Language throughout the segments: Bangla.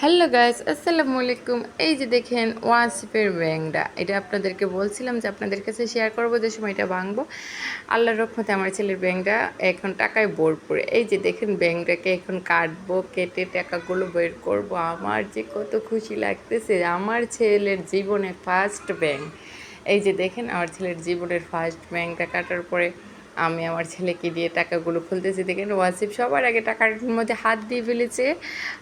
হ্যালো গাইস, আসসালামু আলাইকুম। এই যে দেখেন ওয়াসিফের ব্যাংকটা, এটা আপনাদেরকে বলছিলাম যে আপনাদের কাছে শেয়ার করবো যে সময় এটা ভাঙবো। আল্লাহর রহমতে আমার ছেলের ব্যাংকটা এখন টাকায় ভরপুর। এই যে দেখেন ব্যাংকটাকে এখন কাটবো, কেটে টাকাগুলো বের করব। আমার যে কত খুশি লাগতেছে, আমার ছেলের জীবনে ফার্স্ট ব্যাংক। এই যে দেখেন আমার ছেলের জীবনের ফার্স্ট ব্যাংকটা কাটার পরে আমি আমার ছেলেকে দিয়ে টাকাগুলো খুলতেছি। দেখেন ওয়াসিফ সবার আগে টাকার মধ্যে হাত দিয়ে ফেলেছে।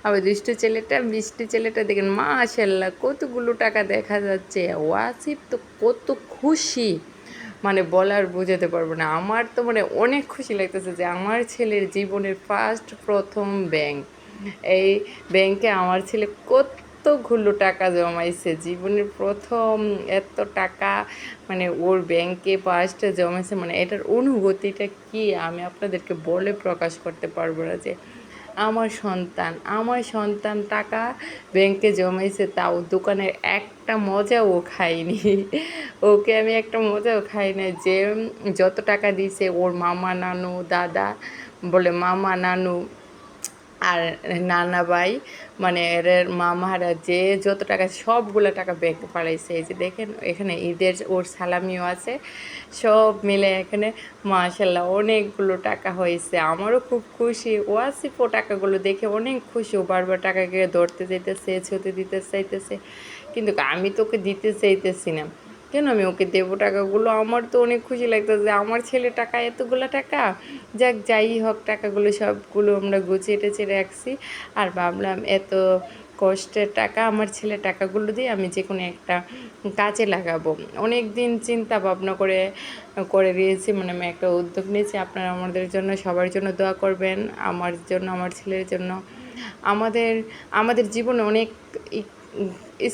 আবার দুষ্টু ছেলেটা, মিষ্টি ছেলেটা দেখেন মাশাআল্লাহ কতগুলো টাকা দেখা যাচ্ছে। ওয়াসিফ তো কত খুশি, মানে বলার বোঝাতে পারবো না। আমার তো মানে অনেক খুশি লাগতেছে যে আমার ছেলের জীবনের প্রথম ব্যাংক। এই ব্যাংকে আমার ছেলে কতগুলো টাকা জমাইছে, জীবনের প্রথম এত টাকা মানে ওর ব্যাংকে ফার্স্টে জমাইছে। মানে এটার অনুভূতিটা কি আমি আপনাদেরকে বলে প্রকাশ করতে পারবো না। যে আমার সন্তান টাকা ব্যাংকে জমাইছে, তাও দোকানের একটা মজাও খাইনি। ওকে আমি একটা মজাও খাই না। যে যত টাকা দিয়েছে ওর মামা নানু দাদা, বলে মামা নানু আর নানা ভাই, মানে এর মামারা যে যত টাকা সবগুলো টাকা ব্যাংকে পাঠাইছে। এই যে দেখেন এখানে ঈদের ওর সালামিও আছে, সব মিলে এখানে মাশাল্লাহ অনেকগুলো টাকা হয়েছে। আমারও খুব খুশি। ওয়াসিফও টাকাগুলো দেখে অনেক খুশি। ও বারবার টাকাকে ধরতে চাইতেছে, ছুতে দিতে চাইতেছে, কিন্তু আমি তোকে দিতে চাইতেছি না। কেন আমি ওকে দেবো টাকাগুলো? আমার তো অনেক খুশি লাগতেছে যে আমার ছেলে টাকা, এতগুলো টাকা। যাক, যাই হোক, টাকাগুলো সবগুলো আমরা গুছিয়ে টেছে রাখছি। আর ভাবলাম এত কষ্টের টাকা, আমার ছেলে টাকাগুলো দিয়ে আমি যে কোনো একটা কাজে লাগাবো। অনেক দিন চিন্তা ভাবনা করে করে দিয়েছি, মানে আমি একটা উদ্যোগ নিয়েছি। আপনারা আমাদের জন্য, সবার জন্য দোয়া করবেন, আমার জন্য, আমার ছেলের জন্য। আমাদের আমাদের জীবনে অনেক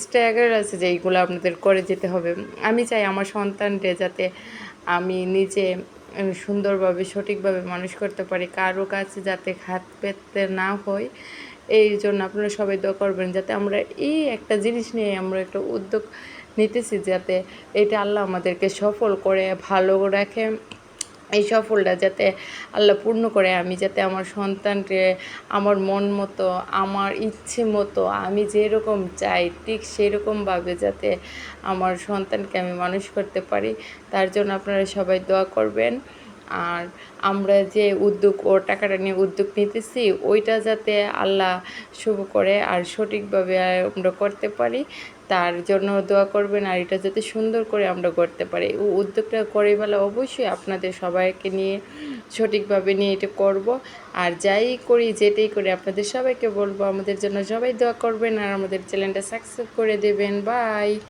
স্ট্রাগল আছে যেইগুলো আপনাদের করে যেতে হবে। আমি চাই আমার সন্তানকে যাতে আমি নিজে সুন্দরভাবে সঠিকভাবে মানুষ করতে পারি, কারো কাছে যাতে হাত পেতে না হয়। এই জন্য আপনারা সবাই দোয়া করবেন যাতে আমরা এই একটা জিনিস নিয়ে আমরা একটা উদ্যোগ নিতেছি, যাতে এটা আল্লাহ আমাদেরকে সফল করে ভালো রাখে। এই সফলটা যাতে আল্লাহ পূর্ণ করে। আমি যাতে আমার সন্তানকে আমার মন মতো, আমার ইচ্ছে মতো, আমি যেরকম চাই ঠিক সেরকমভাবে যাতে আমার সন্তানকে আমি মানুষ করতে পারি, তার জন্য আপনারা সবাই দোয়া করবেন। আর আমরা যে উদ্যোগ, ওর টাকাটা নিয়ে উদ্যোগ নিতেছি, ওইটা যাতে আল্লাহ শুভ করে আর সঠিকভাবে আমরা করতে পারি, তার জন্য দোয়া করবেন। আর এটা যাতে সুন্দর করে আমরা করতে পারি, ও উদ্যোগটা করে বেলা অবশ্যই আপনাদের সবাইকে নিয়ে সঠিকভাবে নিয়ে এটা করব। আর যাই করি, যেটাই করি, আপনাদের সবাইকে বলবো আমাদের জন্য সবাই দোয়া করবেন আর আমাদের চ্যানেলটা সাবস্ক্রাইব করে দেবেন। বাই।